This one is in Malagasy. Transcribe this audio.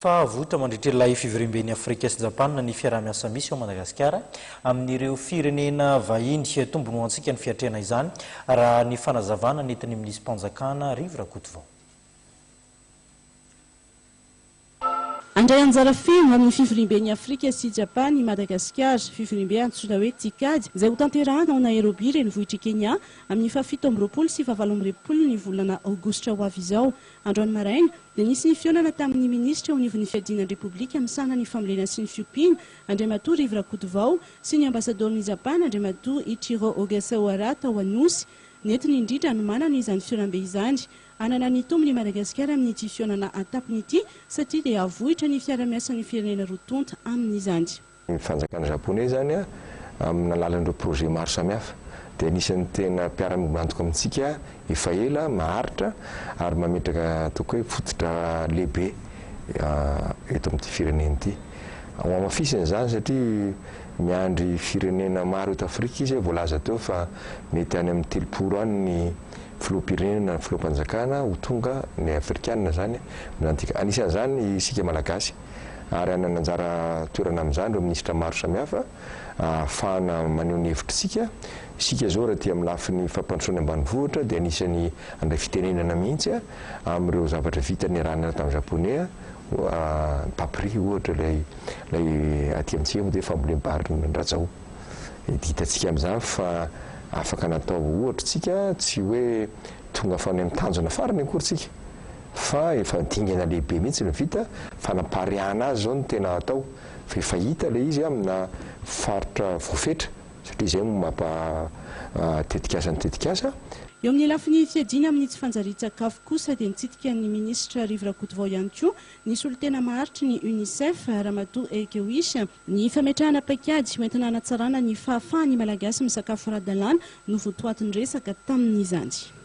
Fa votra mandritr'ilay fiverimben'ny Afrika sy Japana ny fiaraha-miasa misy ao Madagasikara amin'ireo firenena vahiny tombony ho antsika ny fiatrena izany raha ny fanazavana nentin'ny minisy mpanjakana Rivo Rakotovao. Andray anjara feno amin'ny fiverimben'ny Afrika sy Japana i Madagasikara, fiverimbe antsoina hoe Tikady, izay ho tanterahana ao Nairobi renivohitra Kenya amin'ny faha-7 amby 20 sy 28 ny volana aogositra ho avy izao. Androany maraina dia nisy ny fionana tamin'ny ministra ao anivon'ny fiadinan'ny Repoblika amin'ny sanany fambolena sy ny fiompiana Andriamatoa Rivo Rakotovao sy ny ambasadorn'i Japana Andriamatoa Ichiro Ogasawara tao Anosy. Nentiny indrindra no manana izany fionambe izany. Anana ny tombony Madagasikara amin'ity fionana atapiny ity satria dia avohitra ny fiara-miasan'ny firenena rotonta amin'izany. Ny fanjakana japonais zany amin'ny alalan'ireo projet maro samihafa dia anisan'ny tena mpiara-mantoka amintsika efa ela maharitra ary mametraka tokoa hoe fototra lehibe eto amin'ity firenena ity. Ao amafisany zany satria miandry firenena maro eto Afrika izy voalaza teo fa mety any amin'ny 30 any ny filoham-pirenena ny filoham-panjakana ho tonga ny afrikanina zany nantika anisan'izany isika malagasy ary anana anjara toerana amin'izany ireo minisitra maro samihafa ahafahana maneho ny hevitritsika isika zao raha ty amin'ny lafin'ny fampandrosoana ambanivohitra dia anisan'ny andray fitenenana mihitsy amin'ireo zavatra vitany ranana tamin'ny japonais papri ohatra lay aty amintsika moa dia fambolem-bary ndratsao hitantsika amin'izany fa afaka natao ohatra tsika tsy hoe tonga fany amin'ny tanjona farany akorytsika fa efa dingana lehibe mihitsy ny vita fanapariana azy zao no tena atao fa efa hita le izy amina faritra voafetra satria izay mampatetikasa ny tetikasa. Eo amin'ny lafin'ny fiadina amin'ny tsy fanjarian-tsakafo kosa dia nitsitika ny ministra Rivo Rakotovao ihany koa nisy olo tena maharitry ny UNICEF Ramatoa Ekewish ny fametrahana paikady hoentina hanatsarana ny fahafahan'ny malagasy misakafo ara-dalàna no votoatin'ny resaka tamin'izany.